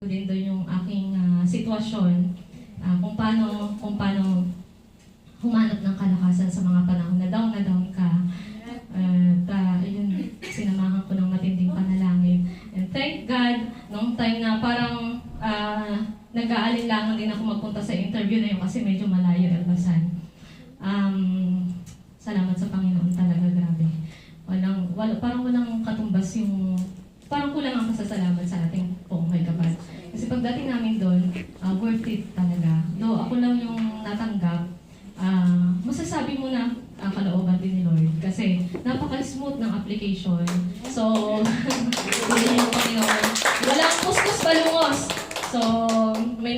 din doon yung aking sitwasyon, kung paano humanap ng kalakasan sa mga panahon na down ka. Yun, sinamahan ko ng matinding panalangin. And thank God, nung time na parang nag-aalinlangan din ako magpunta sa interview na yun kasi medyo malayo Elbasan. Salamat sa Panginoon talaga, grabe. Parang walang katumbas yung, parang kulang ang pasasalamat sa ating pong may kapal. Kasi pagdating namin doon, worth it talaga. Though ako lang yung natanggap, masasabi mo na kalooban din ni Lord. Kasi napaka-smooth ng application. So, hindi yung Panginoon. Walang kuskus balungos. So, may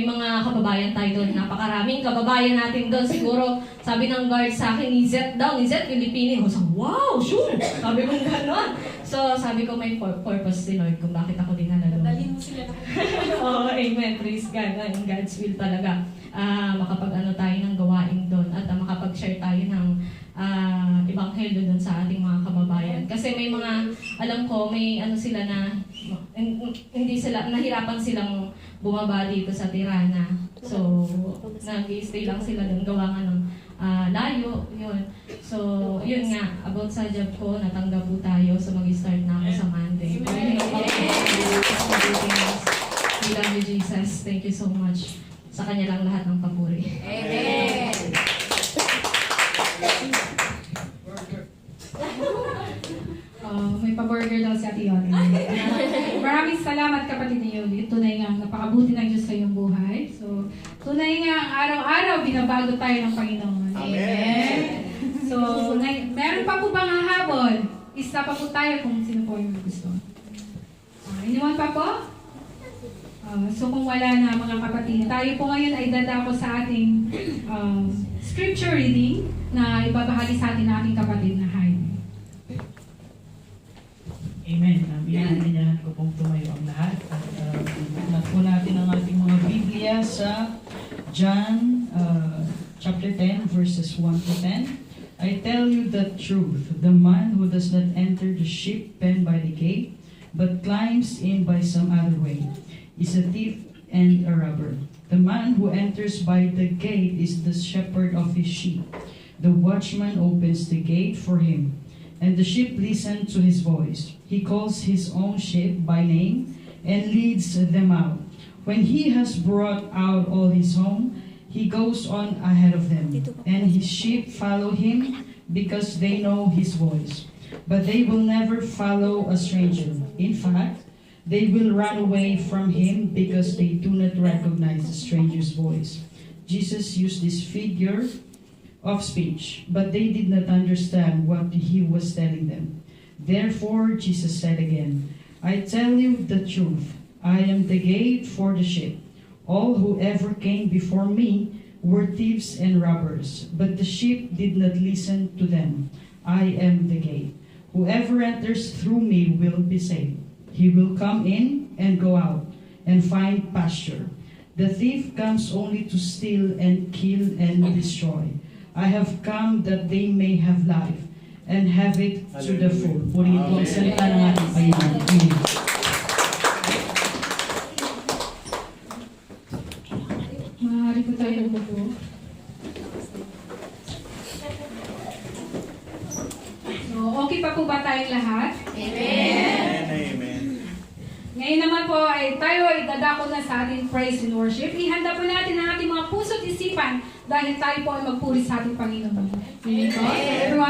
mga kababayan tayo doon. Napakaraming kababayan natin doon. Siguro, sabi ng guard sa akin, Nizet daw, Nizet, Pilipini. Ako sabi, wow, sure! Sabi ko gano'n. So, sabi ko may purpose si Lord kung bakit ako dinala doon. Dalhin mo sila. Oh, amen. Praise God. In God's will talaga. Makapag-ano tayo ng gawain doon at makapag-share tayo ng ebanghelyo doon sa ating mga kababayan. Kasi may mga, alam ko, may ano sila na, hindi sila, nahirapan silang bumaba dito sa Tirana. So, nag-stay lang sila doon, gawa nga ng layo, yun. So, yun nga, about sa job ko, natanggap po tayo, so mag-start na ako sa Monday. We love you, Jesus. Thank you so much. Sa Kanya lang lahat ng papuri. Amen! May pa-burger daw si Ate Yoli. Maraming salamat kapatid ni Yoli. Tunay nga, napakabuti ng Diyos sa iyong buhay. So, tunay nga, araw-araw binabago tayo ng Panginoon. Amen! So, meron pa po bang hahabol? Isa pa po tayo kung sino po yung gusto. Anyone pa po? So kung wala na mga kapatid, tayo po ngayon ay dadako sa ating scripture reading na ibabahagi sa atin ng ating kapatid na Jaime. Amen. Inaanyayahan ko pong tumayo ang lahat. At tingnan po natin ang ating mga Biblia sa John chapter 10 verses 1 to 10. I tell you the truth, the man who does not enter the sheep pen by the gate, but climbs in by some other way, is a thief and a robber. The man who enters by the gate is the shepherd of his sheep. The watchman opens the gate for him, and the sheep listen to his voice. He calls his own sheep by name and leads them out. When he has brought out all his own, he goes on ahead of them, and his sheep follow him because they know his voice. But they will never follow a stranger. In fact, they will run away from him because they do not recognize the stranger's voice. Jesus used this figure of speech, but they did not understand what he was telling them. Therefore, Jesus said again, I tell you the truth. I am the gate for the sheep. All who ever came before me were thieves and robbers, but the sheep did not listen to them. I am the gate. Whoever enters through me will be saved. He will come in and go out and find pasture. The thief comes only to steal and kill and destroy. I have come that they may have life and have it to the full. Purihin po ang salita ng ating Panginoon. Amen. Maaari po tayo upo. So, okay pa po ba tayong lahat? Amen! Ngayon naman po ay tayo ay dadako na sa ating praise and worship. Ihanda po natin ang ating mga puso't isipan dahil tayo po ay magpuri sa ating Panginoon. Amen. Everyone